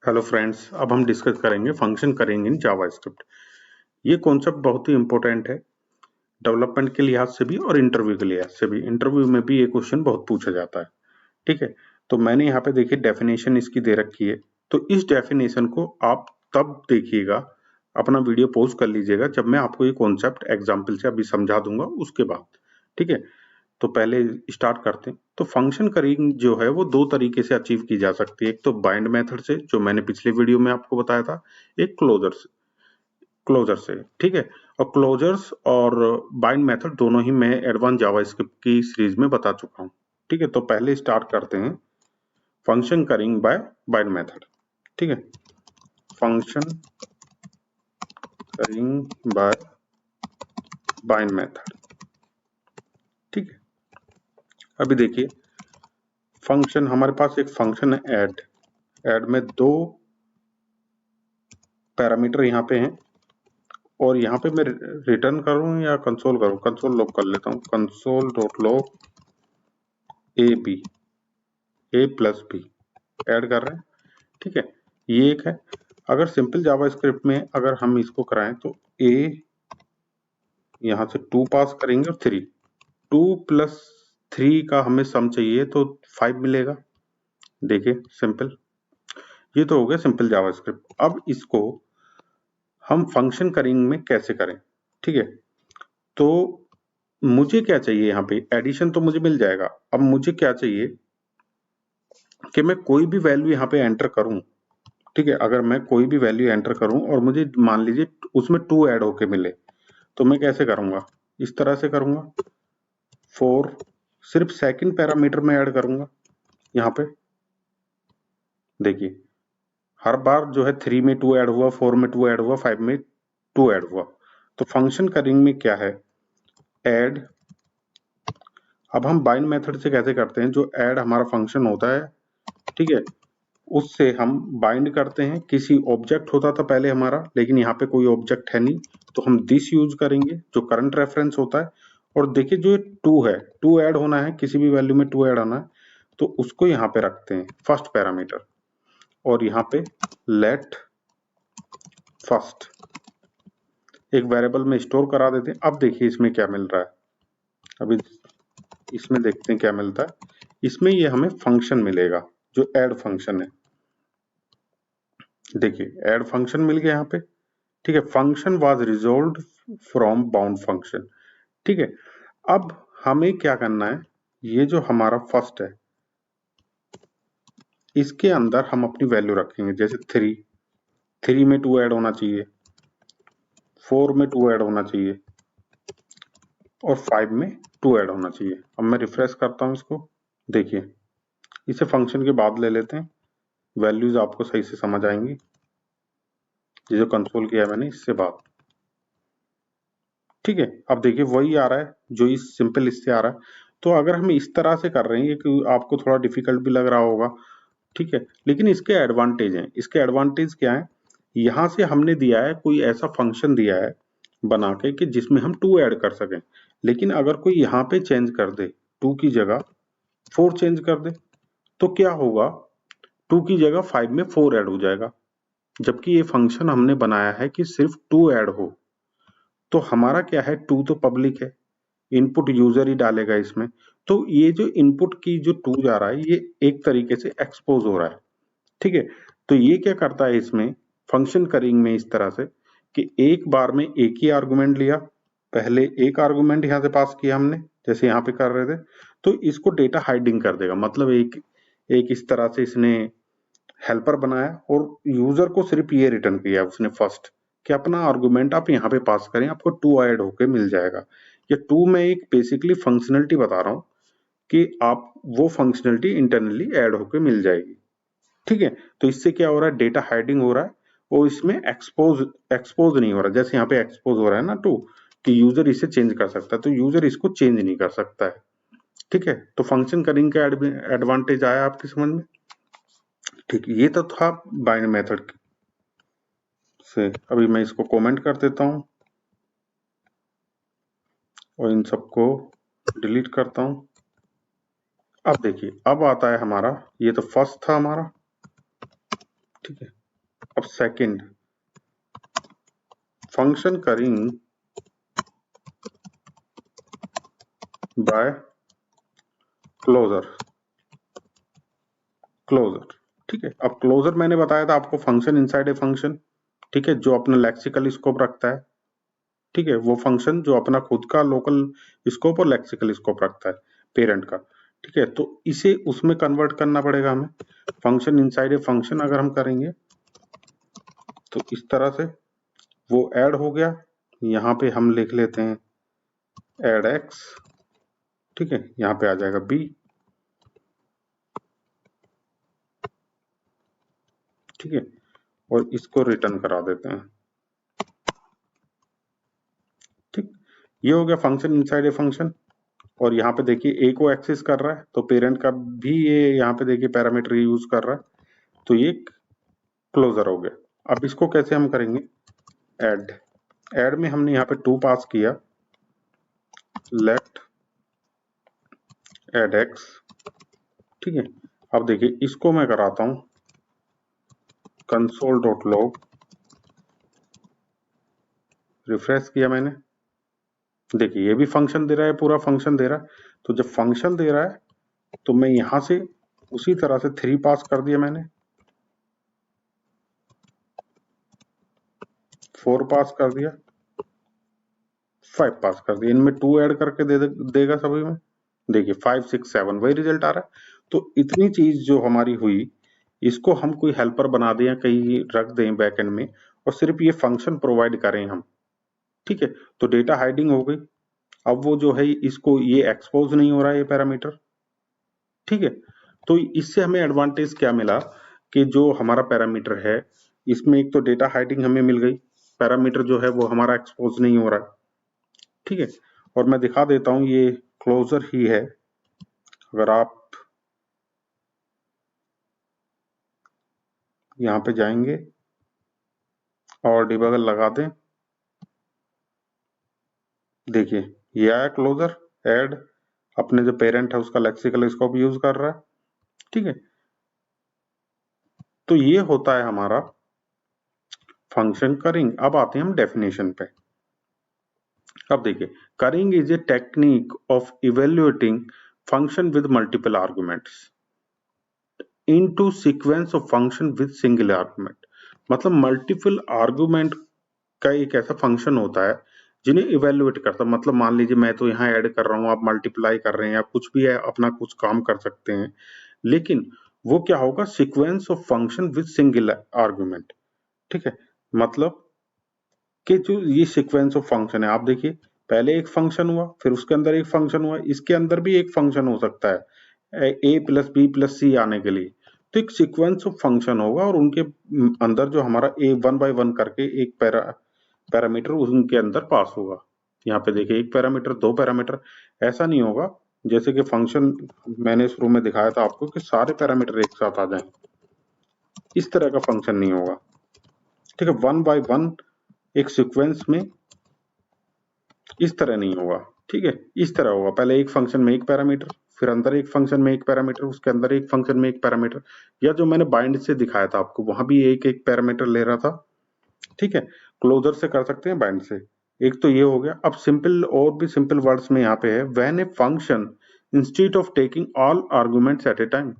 Hello friends, अब हम discuss करेंगे फंक्शन करेंगे इन जावास्क्रिप्ट। ये कॉन्सेप्ट बहुत ही इंपॉर्टेंट है डेवलपमेंट के लिहाज से भी और इंटरव्यू के लिहाज से भी। इंटरव्यू में भी ये क्वेश्चन बहुत पूछा जाता है। ठीक है, तो मैंने यहाँ पे देखिए डेफिनेशन इसकी दे रखी है। तो इस डेफिनेशन को आप तब देखिएगा, अपना वीडियो पॉज कर लीजिएगा जब मैं आपको ये कॉन्सेप्ट एग्जाम्पल से अभी समझा दूंगा उसके बाद। ठीक है, तो पहले स्टार्ट करते हैं। तो फंक्शन करिंग जो है वो दो तरीके से अचीव की जा सकती है। एक तो बाइंड मेथड से, जो मैंने पिछले वीडियो में आपको बताया था, एक क्लोजर से। ठीक है, और क्लोजर्स और बाइंड मेथड दोनों ही मैं एडवांस जावास्क्रिप्ट की सीरीज में बता चुका हूँ। ठीक है, तो पहले स्टार्ट करते हैं function currying bye bind method. ठीक है, function currying bye bind method. ठीक है, अभी देखिए फंक्शन, हमारे पास एक फंक्शन है ऐड में दो पैरामीटर यहाँ पे हैं, और यहाँ पे मैं रिटर्न करूँ या कंसोल करूँ, कंसोल लॉग कर लेता हूँ, कंसोल डॉट लॉग ए प्लस बी ऐड कर रहे हैं। ठीक है, ये एक है। अगर सिंपल जावास्क्रिप्ट में अगर हम इसको कराएं तो ए यहाँ से 2 पास करेंगे और 3, 2 प्लस 3 का हमें सम चाहिए तो 5 मिलेगा। देखिए सिंपल, ये तो हो गया सिंपल जावास्क्रिप्ट। अब इसको हम फंक्शन करिंग में कैसे करें। ठीक है, तो मुझे क्या चाहिए, यहाँ पे एडिशन तो मुझे मिल जाएगा। अब मुझे क्या चाहिए कि मैं कोई भी वैल्यू यहाँ पे एंटर करूं। ठीक है, अगर मैं कोई भी वैल्यू एंटर करूं और मुझे मान लीजिए उसमें 2 ऐड होके मिले, तो मैं कैसे करूंगा, इस तरह से करूंगा। फोर सिर्फ सेकंड पैरामीटर में ऐड करूंगा। यहाँ पे देखिए हर बार जो है 3 में 2 ऐड हुआ, 4 में 2 ऐड हुआ, 5 में 2 ऐड हुआ। तो फंक्शन करिंग में क्या है, ऐड। अब हम बाइंड मेथड से कैसे करते हैं, जो ऐड हमारा फंक्शन होता है, ठीक है, उससे हम बाइंड करते हैं। किसी ऑब्जेक्ट होता था पहले हमारा, लेकिन यहाँ पे कोई ऑब्जेक्ट है नहीं, तो हम दिस यूज करेंगे जो करंट रेफरेंस होता है। और देखिए जो 2 है, 2 ऐड होना है, किसी भी वैल्यू में 2 ऐड होना है, तो उसको यहाँ पे रखते हैं फर्स्ट पैरामीटर, और यहाँ पे लेट फर्स्ट एक वेरिएबल में स्टोर करा देते हैं। अब देखिए इसमें क्या मिल रहा है, अभी इसमें देखते हैं क्या मिलता है। इसमें ये हमें फंक्शन मिलेगा जो ऐड फंक्शन है। देखिए ऐड फंक्शन मिल गया यहाँ पे। ठीक है, function was resolved from bound function. ठीक है, अब हमें क्या करना है, ये जो हमारा फर्स्ट है इसके अंदर हम अपनी वैल्यू रखेंगे। जैसे 3 में 2 ऐड होना चाहिए, 4 में 2 ऐड होना चाहिए, और 5 में 2 ऐड होना चाहिए। अब मैं रिफ्रेश करता हूं इसको, देखिए इसे फंक्शन के बाद ले लेते हैं, वैल्यूज आपको सही से समझ आएंगी। ये जो कंसोल किया है मैंने इससे बाद। ठीक है, अब देखिए वही आ रहा है जो इस सिंपल इससे आ रहा है। तो अगर हम इस तरह से कर रहे हैं, कि आपको थोड़ा डिफिकल्ट भी लग रहा होगा, ठीक है, लेकिन इसके एडवांटेज हैं। इसके एडवांटेज क्या है, यहां से हमने दिया है कोई ऐसा फंक्शन दिया है बना के कि जिसमें हम 2 ऐड कर सकें। लेकिन अगर कोई यहाँ पे चेंज कर दे, 2 की जगह 4 चेंज कर दे, तो क्या होगा, 2 की जगह 5 में 4 ऐड हो जाएगा। जबकि ये फंक्शन हमने बनाया है कि सिर्फ 2 ऐड हो। तो हमारा क्या है, 2 तो पब्लिक है, इनपुट यूजर ही डालेगा इसमें। तो ये जो इनपुट की जो 2 जा रहा है, ये एक तरीके से एक्सपोज हो रहा है। ठीक है, तो ये क्या करता है इसमें फंक्शन करिंग में, इस तरह से कि एक बार में एक ही आर्गुमेंट लिया, पहले एक आर्गुमेंट यहां से पास किया हमने, जैसे यहाँ पे कर रहे थे, तो इसको डेटा हाइडिंग कर देगा। मतलब एक एक इस तरह से इसने हेल्पर बनाया, और यूजर को सिर्फ ये रिटर्न किया उसने फर्स्ट, कि अपना आर्गुमेंट आप यहाँ पे पास करें, आपको 2 ऐड होके मिल जाएगा। ये 2 में एक बेसिकली फंक्शनलिटी बता रहा हूँ कि आप वो फंक्शनलिटी इंटरनली ऐड होके मिल जाएगी। ठीक है, तो इससे क्या हो रहा है, डेटा हाइडिंग हो रहा है, और इसमें एक्सपोज नहीं हो रहा। जैसे यहाँ पे एक्सपोज हो रहा है ना 2, कि यूजर इसे चेंज कर सकता है, तो यूजर इसको चेंज नहीं कर सकता है। ठीक है, तो फंक्शन करिंग का एडवांटेज आया आपकी समझ में। ठीक है, ये तो था बाइंड मेथड से। अभी मैं इसको कमेंट कर देता हूं और इन सबको डिलीट करता हूं। अब देखिए अब आता है हमारा, ये तो फर्स्ट था हमारा। ठीक ठीक है। अब second, function currying by closure. Closure, ठीक है। अब क्लोजर मैंने बताया था आपको, फंक्शन इनसाइड ए फंक्शन, ठीक है, जो अपना लेक्सिकल स्कोप रखता है, ठीक है, वो फंक्शन जो अपना खुद का लोकल स्कोप और लेक्सिकल स्कोप रखता है पेरेंट का, ठीक है। तो इसे उसमें कन्वर्ट करना पड़ेगा हमें, फंक्शन इनसाइड ए फंक्शन अगर हम करेंगे तो इस तरह से वो ऐड हो गया। यहाँ पे हम लिख लेते हैं ऐड एक्स, ठीक है, यहाँ पे आ जाएगा बी, ठीक है, और इसको रिटर्न करा देते हैं, ठीक। ये हो गया फंक्शन इनसाइड ए फंक्शन। और यहाँ पे देखिए ए को एक्सेस कर रहा है तो पेरेंट का भी ये यहाँ पे देखिए पैरामीटर यूज कर रहा है, तो ये क्लोजर हो गया। अब इसको कैसे हम करेंगे, ऐड। ऐड में हमने यहाँ पे 2 पास किया, लेट ऐड एक्स, ठीक है। अब देखिए इसको मैं कराता हूं console.log, रिफ्रेश किया मैंने, देखिए ये भी फंक्शन दे रहा है, पूरा फंक्शन दे रहा है। तो जब फंक्शन दे रहा है तो मैं यहां से उसी तरह से 3 पास कर दिया मैंने, 4 पास कर दिया, 5 पास कर दिया, इनमें 2 ऐड करके देगा सभी में, देखिए 5 6 7 वही रिजल्ट आ रहा है। तो इतनी चीज जो हमारी हुई, इसको हम कोई हेल्पर बना दें या कहीं रख दें बैकएंड में, और सिर्फ ये फंक्शन प्रोवाइड करें हम, ठीक है। तो डेटा हाइडिंग हो गई। अब वो जो है इसको ये एक्सपोज नहीं हो रहा है ये पैरामीटर, ठीक है। तो इससे हमें एडवांटेज क्या मिला कि जो हमारा पैरामीटर है इसमें एक तो डेटा हाइडिंग हमें मिल गई, पैरामीटर जो है वो हमारा एक्सपोज नहीं हो रहा है, ठीक है। और मैं दिखा देता हूं ये क्लोजर ही है, अगर आप यहाँ पे जाएंगे और डिबगर लगा दें, देखिए ये आया क्लोजर, ऐड अपने जो पेरेंट है उसका लेक्सिकल स्कोप यूज कर रहा है, ठीक है। तो ये होता है हमारा फंक्शन करिंग। अब आते हैं हम डेफिनेशन पे। अब देखिए, currying is a technique of evaluating function with multiple arguments into sequence of function with single argument. मतलब मल्टीपल आर्गुमेंट का एक ऐसा फंक्शन होता है जिन्हें इवेल्युएट करता है। मतलब मान लीजिए मैं तो यहाँ ऐड कर रहा हूँ, आप मल्टीप्लाई कर रहे हैं या कुछ भी है, अपना कुछ काम कर सकते हैं, लेकिन वो क्या होगा, sequence of function with single argument, ठीक है। मतलब कि जो ये सीक्वेंस ऑफ फंक्शन है, आप देखिए पहले एक फंक्शन हुआ, फिर उसके अंदर एक फंक्शन हुआ, इसके अंदर भी एक फंक्शन हो सकता है ए प्लस बी प्लस सी आने के लिए। तो एक सीक्वेंस ऑफ फंक्शन होगा और उनके अंदर जो हमारा ए 1 बाय 1 करके एक पैरामीटर उनके अंदर पास होगा। यहाँ पे देखिए एक पैरामीटर, 2 पैरामीटर, ऐसा नहीं होगा जैसे कि फंक्शन मैंने शुरू में दिखाया था आपको कि सारे पैरामीटर एक साथ आ जाएं, इस तरह का फंक्शन नहीं होगा, ठीक है। 1 बाय 1 एक सीक्वेंस में इस तरह नहीं होगा, ठीक है। इस तरह होगा, पहले एक फंक्शन में एक पैरामीटर, फिर अंदर एक फंक्शन में एक पैरामीटर, उसके अंदर एक फंक्शन में एक पैरामीटर, या जो मैंने बाइंड से दिखाया था आपको वहां भी एक एक पैरामीटर ले रहा था, ठीक है। क्लोजर से कर सकते हैं, बाइंड से। एक तो ये हो गया। अब सिंपल और भी सिंपल वर्ड्स में यहाँ पे है, when a function instead of taking all arguments at a time,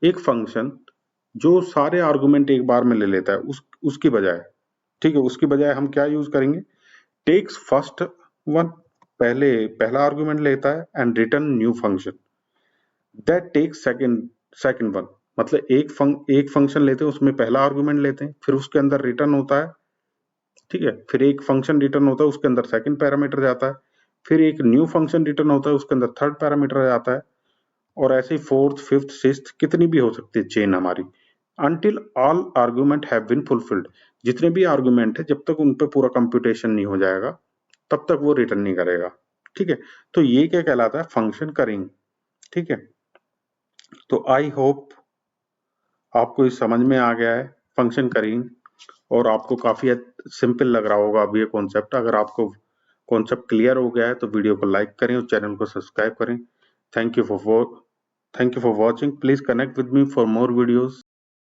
एक फंक्शन जो सारे आर्गुमेंट एक बार में ले लेता है, उसकी बजाय, ठीक है, उसकी बजाय हम क्या यूज करेंगे, टेक्स फर्स्ट वन, पहला आर्गुमेंट लेता है, and return new function that takes second one. मतलब एक फंक्शन लेते हैं, उसमें पहला आर्गुमेंट लेते हैं, फिर उसके अंदर रिटर्न होता है, ठीक है, फिर एक फंक्शन रिटर्न होता है, उसके अंदर सेकंड पैरामीटर जाता है, फिर एक न्यू फंक्शन रिटर्न होता है, उसके अंदर थर्ड पैरामीटर जाता है, और ऐसे ही फोर्थ फिफ्थ सिक्स्थ कितनी भी हो सकती है चेन हमारी, until all argument have been fulfilled। जितने भी आर्गुमेंट है जब तक उन पे पूरा कंप्यूटेशन नहीं हो जाएगा तब तक वो रिटर्न नहीं करेगा, ठीक है। तो ये क्या कहलाता है, फंक्शन करिंग, ठीक है। तो आई होप आपको इस समझ में आ गया है फंक्शन करिंग, और आपको काफी सिंपल लग रहा होगा अब ये कॉन्सेप्ट। अगर आपको कॉन्सेप्ट क्लियर हो गया है तो वीडियो को लाइक करें और चैनल को सब्सक्राइब करें। Thank you for watching. Please connect with me for more videos.